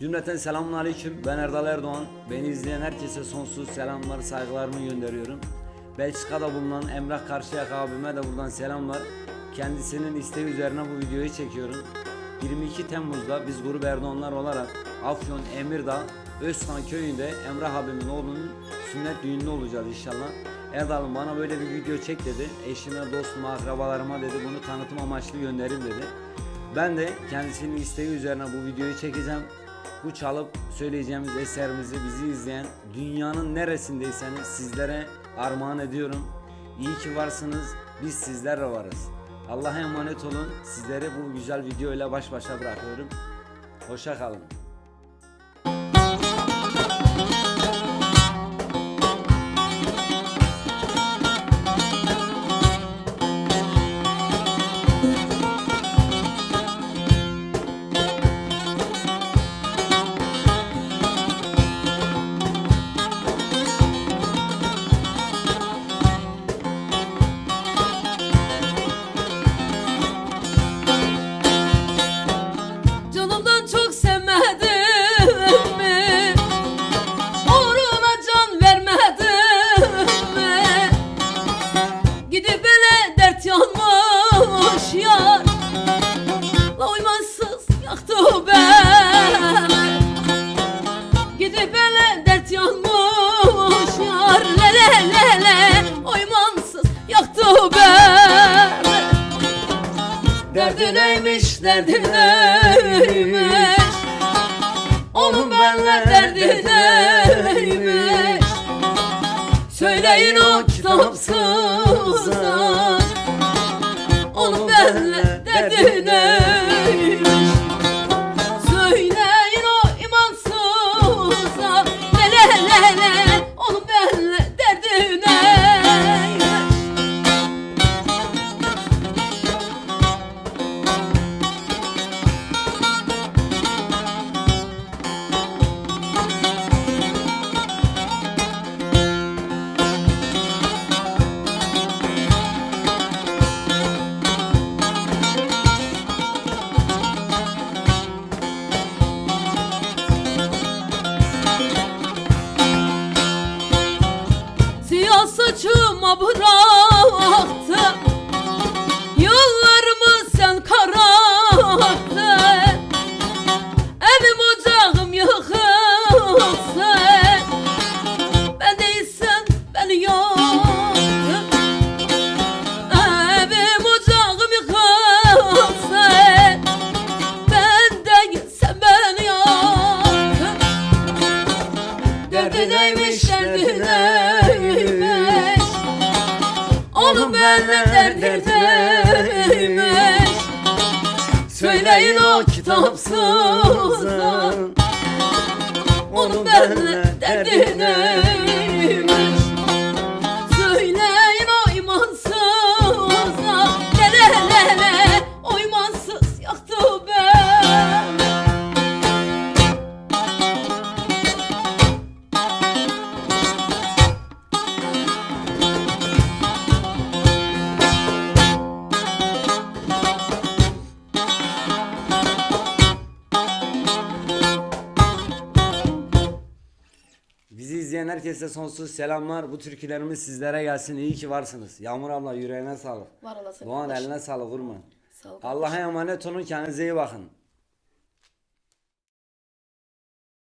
Cümleten selamun aleyküm. Ben Erdal Erdoğan. Beni izleyen herkese sonsuz selamlar, saygılarımı gönderiyorum. Belçika'da bulunan Emrah Karşıyak abime de buradan selamlar. Kendisinin isteği üzerine bu videoyu çekiyorum. 22 Temmuz'da biz Grup Erdoğanlar olarak Afyon Emirdağ Özkan köyünde Emrah abimin oğlunun sünnet düğününde olacağız inşallah. Erdal'ım bana böyle bir video çek dedi. Eşime, dostuma, akrabalarıma dedi bunu tanıtım amaçlı gönderin dedi. Ben de kendisinin isteği üzerine bu videoyu çekeceğim. Bu çalıp söyleyeceğimiz eserimizi bizi izleyen dünyanın neresindeyseniz sizlere armağan ediyorum. İyi ki varsınız, biz sizlerle varız. Allah'a emanet olun. Sizleri bu güzel videoyla baş başa bırakıyorum. Hoşça kalın. Canımdan çok sevmedim mi? Uğruna can vermedim mi? Gidip ele dert yanmış yar, la uymansız yaktı beni. Gidip ele dert yanmış yar, le le le le uymansız yaktı beni. Derdi neymiş, derdi neymiş? Onun benle derdi neymiş? Söyleyin o kitapsıza, onun benle derdi neymiş? Söyleyin o imansıza, le le le le onun benle derdi neymiş? Siyah saçıma bıraktım, yıllarımı sen kararttın. Evim ocağım yıkılsın, ben değilsen beni yaktın. Evim ocağım yıkılsın, ben değilsen beni yaktın. Derdi neymiş, derdi neymiş? Onun benle derdi neymiş? Söyleyin o kitapsıza, onun benle derdi neymiş? Söyleyin o imansıza, le le le le o imansız yaktı beni. Bizi izleyen herkese sonsuz selamlar. Bu türkülerimiz sizlere gelsin. İyi ki varsınız. Yağmur abla yüreğine sağlık. Var olasın Doğan kardeşim. eline sağlık, vurma. Sağ ol. Allah'a emanet olun. Kendinize iyi bakın.